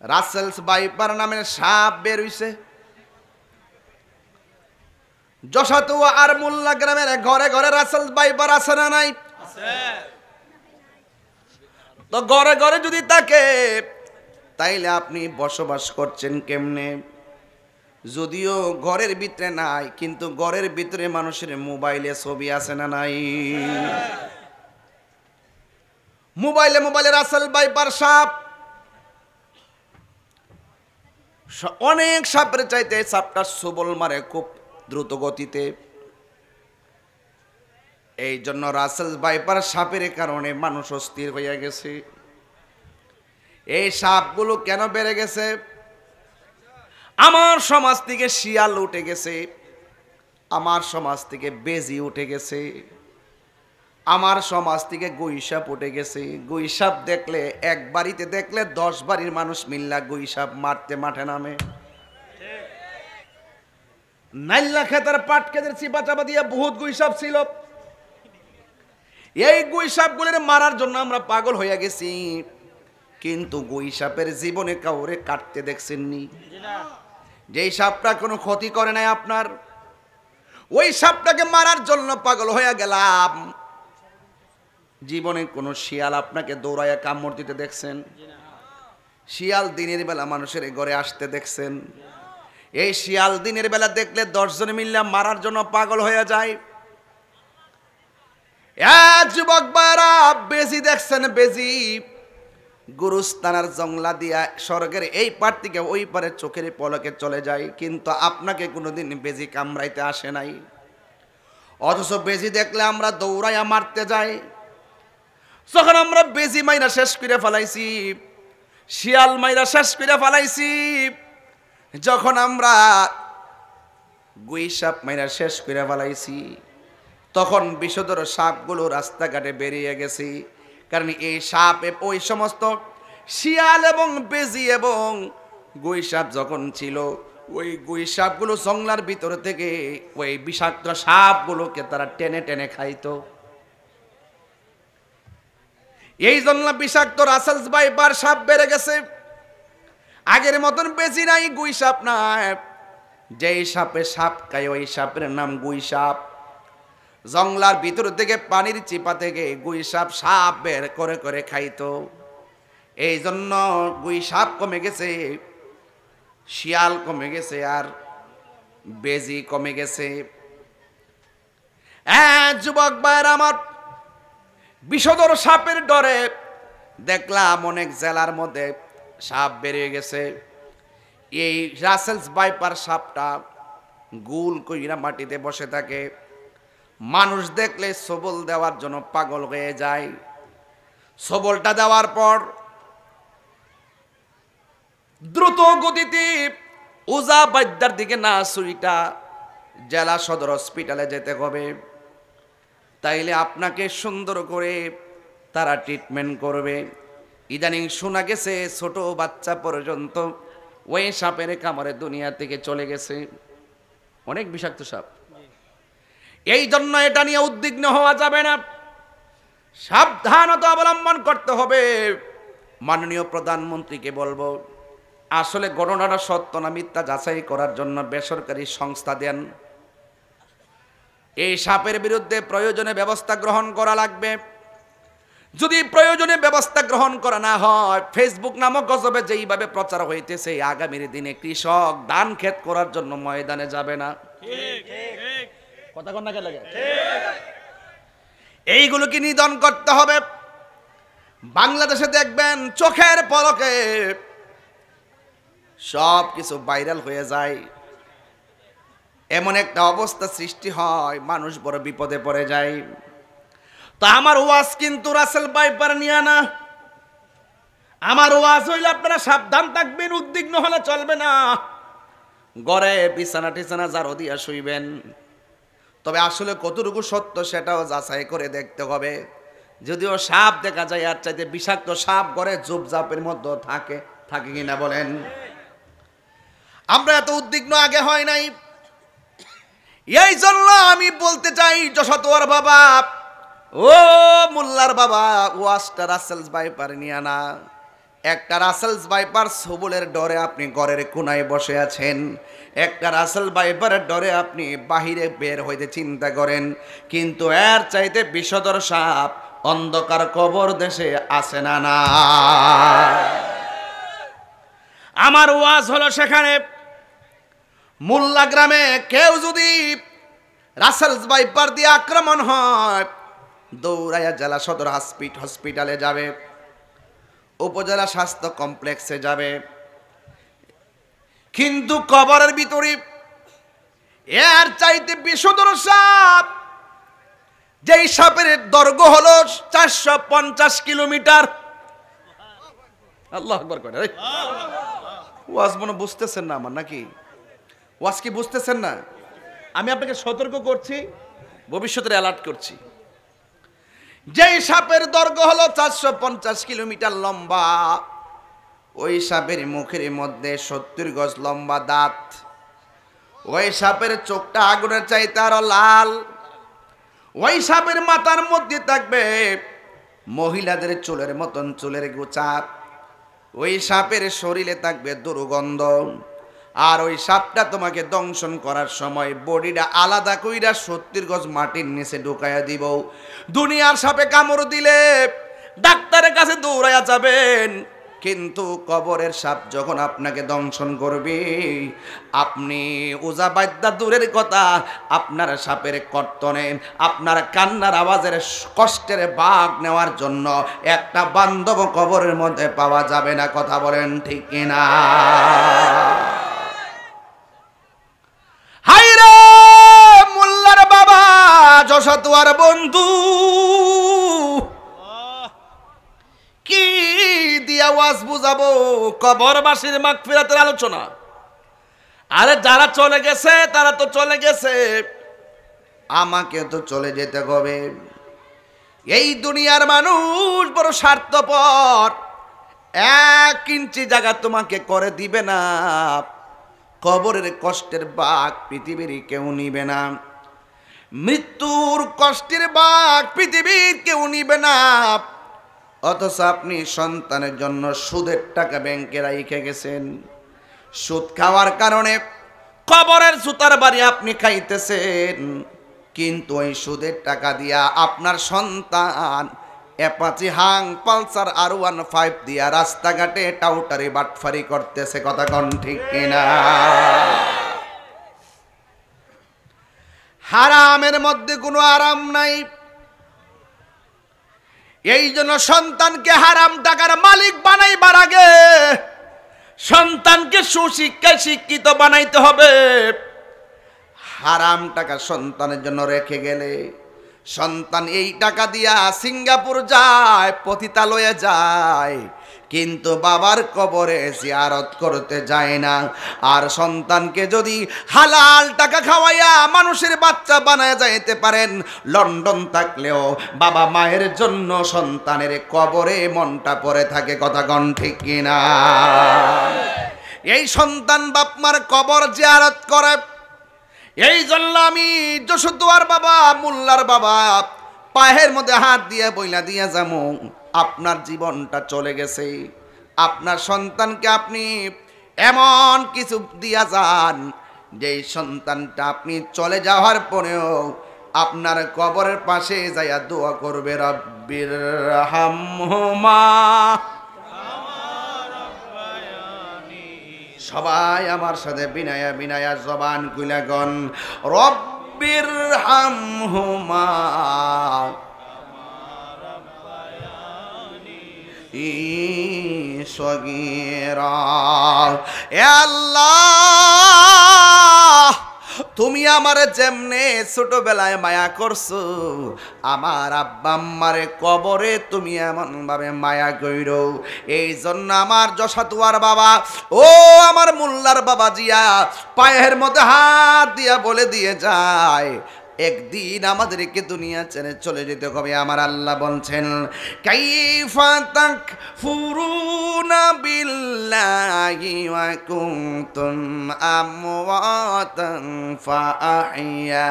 Russell's viper নামের সাপ বের হইছে যশাতুয়া আর মোল্লা গ্রামের ঘরে ঘরে রাসেলস ভাইপার আছে না নাই? তো ঘরে ঘরে যদি থাকে তাইলে আপনি বসবাস করছেন কেমনে? যদিও ঘরের ভিতরে নাই, কিন্তু ঘরের ভিতরে মানুষের মোবাইলে ছবি আছে না নাই? মোবাইলে মোবাইলে রাসেল ভাইপার সাপ, অনেক সাপের চাইতে সাপটা সবল মারে খুব দ্রুত গতিতে। এই জন্য রাসেল ভাইপার সাপের কারণে মানুষ অস্থির হয়ে গেছে। এই সাপগুলো কেন বেড়ে গেছে? আমার সমাজ থেকে শিয়াল উঠে গেছে, আমার সমাজ থেকে বেজি উঠে গেছে, আমার সমাজ থেকে গুইসাপ উঠে গেছে। গুইসাপ দেখলে এক বাড়িতে দেখলে 10 বাড়ির মানুষ মিল্লা গুইসাপ মারতে মাঠে নামে। নাইল্লা খেতার পাট খেতের চিপা চাপা দিয়ে বহুত গুইসাপ ছিল। এই গুইসাপগুলোর মারার জন্য আমরা পাগল হয়ে গেছি, কিন্তু গুইসাপের জীবনে কাউরে কাটতে দেখছেননি? যেই সাপটা কোনো ক্ষতি করে নাই আপনার, ওই সাপটাকে মারার জন্য পাগল হয়ে গেলাম। জীবনে কোনো শিয়াল আপনাকে দৌড়াইয়া কামড় দিতে দেখছেন? শিয়াল দিনের বেলা মানুষের ঘরে আসতে দেখছেন? এই শিয়াল দিনের বেলা দেখলে 10 জন মিল্লা মারার জন্য পাগল হয়ে যায়। যুবক বারা, বেজি দেখছেন? বেজি গুরুস্থানার জংলা দিয়া স্বর্গের এই পার থেকে ওই পারে চোখের পলকে চলে যায়, কিন্তু আপনাকে কোনোদিন বেজি কামড়াইতে আসে নাই। অথচ বেজি দেখলে আমরা দৌড়াইয়া মারতে যাই। যখন আমরা বেজি মাইরা শেষ করে ফেলাইছি, শিয়াল মাইরা শেষ করে ফেলাইছি, যখন আমরা গুইসাপ মাইরা শেষ করে ফেলাইছি, তখন বিষধর সাপগুলো রাস্তাঘাটে বেরিয়ে গেছে। কারণ এই সাপ ওই সমস্ত শিয়াল এবং বেজি এবং গুইসাপ যখন ছিল, ওই গুইসাপগুলো জংলার ভিতর থেকে ওই বিষাক্ত সাপগুলোকে তারা টেনে টেনে খাইতো। এই জন্য বিষাক্ত রাসেলস ভাইপার সাপ বেড়ে গেছে। আগের মতন বেশি নাই, গুইসাপ নাই। যেই সাপে সাপ খায় ওই সাপের নাম গুইসাপ। জংলার ভিতর থেকে পানির চিপা থেকে গুইসাপ সাপ বের করে করে খাইতো। এই জন্য গুইসাপ কমে গেছে, শিয়াল কমে গেছে, আর বেজি কমে গেছে। যুবক ভাইরা আমার, বিষধর সাপের ডরে দেখলাম অনেক জেলার মধ্যে সাপ বেরিয়ে গেছে। এই রাসেলস ভাইপার সাপটা গোল কইরা মাটিতে বসে থাকে, মানুষ দেখলে সবল দেওয়ার জন্য পাগল হয়ে যায়। সবলটা দেওয়ার পর দ্রুত গতিতে ওজা বাদ্যার দিকে না ছুরিটা জেলা সদর হসপিটালে যেতে হবে। তাইলে আপনাকে সুন্দর করে তারা ট্রিটমেন্ট করবে। ইদানিং শোনা গেছে ছোট বাচ্চা পর্যন্ত ওই সাপের কামড়ে দুনিয়া থেকে চলে গেছে। অনেক বিষাক্ত সাপ। এই জন্য এটা নিয়ে উদ্বিগ্ন হওয়া যাবে না, সাবধানতা অবলম্বন করতে হবে। মাননীয় প্রধানমন্ত্রীকে বলবো, আসলে ঘটনাটা সত্য না মিথ্যা যাচাই করার জন্য বেসরকারি সংস্থা দেন। এই সাপের বিরুদ্ধে প্রয়োজনে ব্যবস্থা গ্রহণ করা লাগবে। যদি প্রয়োজনে ব্যবস্থা গ্রহণ করা না হয়, ফেসবুক নামক গজবে যেইভাবে প্রচার হইতেছে, আগামীর দিনে কৃষক ধান ক্ষেত করার জন্য ময়দানে যাবে না। কথা কোন না লাগে, এইগুলোকে নিধন করতে হবে। বাংলাদেশে দেখবেন চোখের পলকে সব কিছু ভাইরাল হয়ে যায়, এমন একটা অবস্থা সৃষ্টি হয়, মানুষ বড় বিপদে পড়ে যায়। তো আমার ওয়াজ কিন্তু রাসেল ভাইপার নিয়ে না, আমার ওয়াজ হইলে আপনারা সাবধান থাকবেন, উদ্বিগ্ন হলে চলবে না। ঘরে বিছানা টিছানা জারো দিয়া শুইবেন। তবে আসলে কতটুকু সত্য সেটাও যাচাই করে দেখতে হবে। যদিও সাপ দেখা যায় আর চাইতে বিষাক্ত সাপ ঘরে ঝোপঝাপের মধ্যে থাকে কিনা বলেন? আমরা এত উদ্বিগ্ন আগে হয় নাই। এই জন্য আমি বলতে চাই, যশোর বাবা, ও মোল্লার বাবা, ওয়াজটা রাসেলস ভাইপার নিয়ে না, একটা রাসেলস ভাইপার সবুলের ডরে আপনি ঘরের কোনায় বসে আছেন, একটা রাসেল ভাইপারের ডরে আপনি বাহিরে বের হইতে চিন্তা করেন, কিন্তু এর চাইতে বিষধর সাপ অন্ধকার কবর দেশে আসে না না। আমার ওয়াজ হলো সেখানে মোল্লা গ্রামে কেউ যদি রাসেলস ভাইপার দিয়ে আক্রমণ হয়, দৌড়াইয়া জেলা সদর হসপিটালে যাবে, উপজেলা স্বাস্থ্য কমপ্লেক্সে যাবে, কিন্তু কবরের ভিতরে এর চাইতে বিষধর সাপ, যেই সাপের দৈর্ঘ্য হলো 450 কিলোমিটার। আল্লাহু আকবার করে। ওয়াজ মনে বুঝতেছেন না আমার নাকি? ওয়াজ কি বুঝতেছেন না? আমি আপনাকে সতর্ক করছি, ভবিষ্যতের অ্যালার্ট করছি। যেই সাপের দৈর্ঘ্য হলো 450 কিলোমিটার লম্বা, ওই সাপের মুখের মধ্যে 70 গজ লম্বা দাঁত, ওই সাপের চোখটা আগুনের চাইতে আরো লাল, ওই সাপের মাথার মধ্যে থাকবে মহিলাদের চুলের মতন চুলের গোছা, ওই সাপের শরীরে থাকবে দুর্গন্ধ, আর ওই সাপটা তোমাকে দংশন করার সময় বডিটা আলাদা কইরা 70 গজ মাটির নিচে ঢুকাইয়া দিব। দুনিয়ার সাপে কামড় দিলে ডাক্তারের কাছে দৌড়াইয়া যাবেন, কিন্তু কবরের সাপ যখন আপনাকে দংশন করবে, আপনি ওজা বাদ্যা দূরের কথা, আপনার সাপের কর্তনে আপনার কান্নার আওয়াজের কষ্টের ভাগ নেওয়ার জন্য একটা বান্ধব কবরের মধ্যে পাওয়া যাবে না। কথা বলেন ঠিক কিনা? হায়রে মোল্লার বাবা, যশোতুয়ার বন্ধু, কি দিয়া ওয়াজ বুঝাবো? কবরবাসীর মাগফিরাতের আলোচনা। আরে যারা চলে গেছে তারা তো চলে গেছে, আমাকে তো চলে যেতে হবে। এই দুনিয়ার মানুষ বড় স্বার্থপর, 1 ইঞ্চি জায়গা তোমাকে করে দিবে না। কবরের কষ্টের ভাগ পৃথিবীর কেউ নিবে না, মৃত্যুর কষ্টের ভাগ পৃথিবীর কেউ নিবে না। অথচ আপনি সন্তানের জন্য সুদের টাকা ব্যাংকে রাইখে গেছেন, সুদ খাওয়ার কারণে কবরের সুতার বাড়ি আপনি খাইতেছেন, কিন্তু ওই সুদের টাকা দিয়া আপনার সন্তান অ্যাপাচি হাং পালসার R15 দিয়া রাস্তাঘাটে টাউটারি বাটফারি করতেছে। কথা কোন ঠিক কিনা? হারামের মধ্যে কোনো আরাম নাই। এই জন্য সন্তানকে হারাম টাকার মালিক বানাইবার আগে সন্তানকে সুশিক্ষায় শিক্ষিত বানাইতে হবে। হারাম টাকা সন্তানের জন্য রেখে গেলে সন্তান এই টাকা দিয়া সিঙ্গাপুর যায়, পতিতালয়ে যায়, কিন্তু বাবার কবরে জিয়ারত করতে যায় না। আর সন্তানকে যদি হালাল টাকা খাওয়াইয়া মানুষের বাচ্চা বানায় যাইতে পারেন, লন্ডন থাকলেও বাবা মায়ের জন্য সন্তানের কবরে মনটা পড়ে থাকে। কথা কোন ঠিক কিনা? এই সন্তান বাপ মার কবর জিয়ারত করে। এই জন্য আমি যশোদুয়ার বাবা, মোল্লার বাবা পায়ের মধ্যে হাত দিয়ে বইলা দিয়া যাবো, আপনার জীবনটা চলে গেছে, আপনার সন্তানকে আপনি এমন কিছু দিয়া যান যেই সন্তানটা আপনি চলে যাওয়ার পরেও আপনার কবরের পাশে যাইয়া দোয়া করবে, রব্বির হামহুমা। সবাই আমার সাথে বিনায়া বিনায়া জবান খুলে গন, রব্বির হামহুমা সগীরা। এ আল্লাহ, তুমি আমার যেমনে ছোটবেলায় মায়া করছো, আমার আব্বা আম্মারে কবরে তুমি এমন ভাবে মায়া কইরো। এই জন্য আমার যশোদুয়ার বাবা, ও আমার মোল্লার বাবা জিয়া পায়ের মধ্যে হাত দিয়া বলে দিয়ে যায়, একদিন আমাদেরকে দুনিয়া ছেড়ে চলে যেতে হবে। আমার আল্লাহ বলছেন, কাইফা তাকফুরুনা বিল্লাহি বিল্লাহি ওয়া কুনতুম আমওয়াতান ফাআহইয়াকুম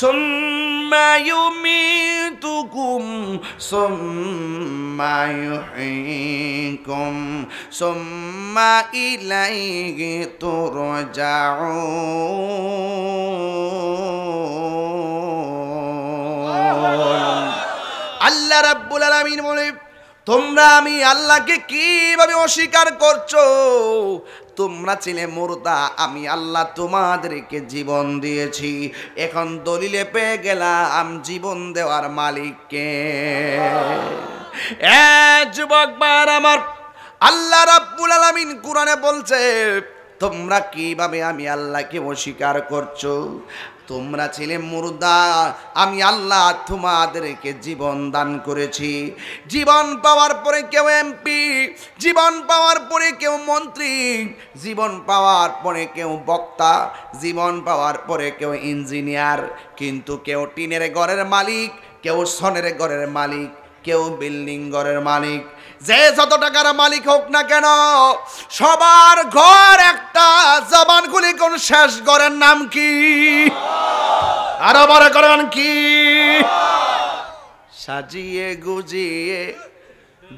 সুম্মা ইউমীতুকুম সুম্মা ইউহয়ীকুম সুম্মা ইলাইহি তুরজাউন। আল্লাহ রাব্বুল আলামিন বলে, তোমরা আমি আল্লাহকে কিভাবে অস্বীকার করছো? তোমরা ছিলে মুর্দা, আমি আল্লাহ তোমাদেরকে জীবন দিয়েছি, এখন দলিলে পেয়ে গেলাম জীবন দেওয়ার মালিককে। যুবক ভাইরা আমার, আল্লাহ রাব্বুল আলামিন কোরআনে বলছে, তোমরা কিভাবে আমি আল্লাহকে অস্বীকার করছো? তোমরা ছিলে মুর্দা, আমি আল্লাহ তোমাদেরকে জীবন দান করেছি। জীবন পাওয়ার পরে কেউ এমপি, জীবন পাওয়ার পরে কেউ মন্ত্রী, জীবন পাওয়ার পরে কেউ বক্তা, জীবন পাওয়ার পরে কেউ ইঞ্জিনিয়ার, কিন্তু কেউ টিনের ঘরের মালিক, কেউ সনের ঘরের মালিক, কেউ বিল্ডিং ঘরের মালিক। যে যত টাকার মালিক হোক না কেন, সবার ঘর একটা। জবান খুলে কোন শেষ ঘরের নাম কি? আরো বড় করেন কি? সাজিয়ে গুজিয়ে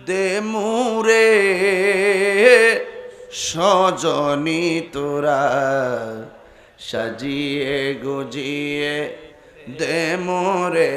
দে মুরে সজনী তোরা, সাজিয়ে গুজিয়ে দে মোরে।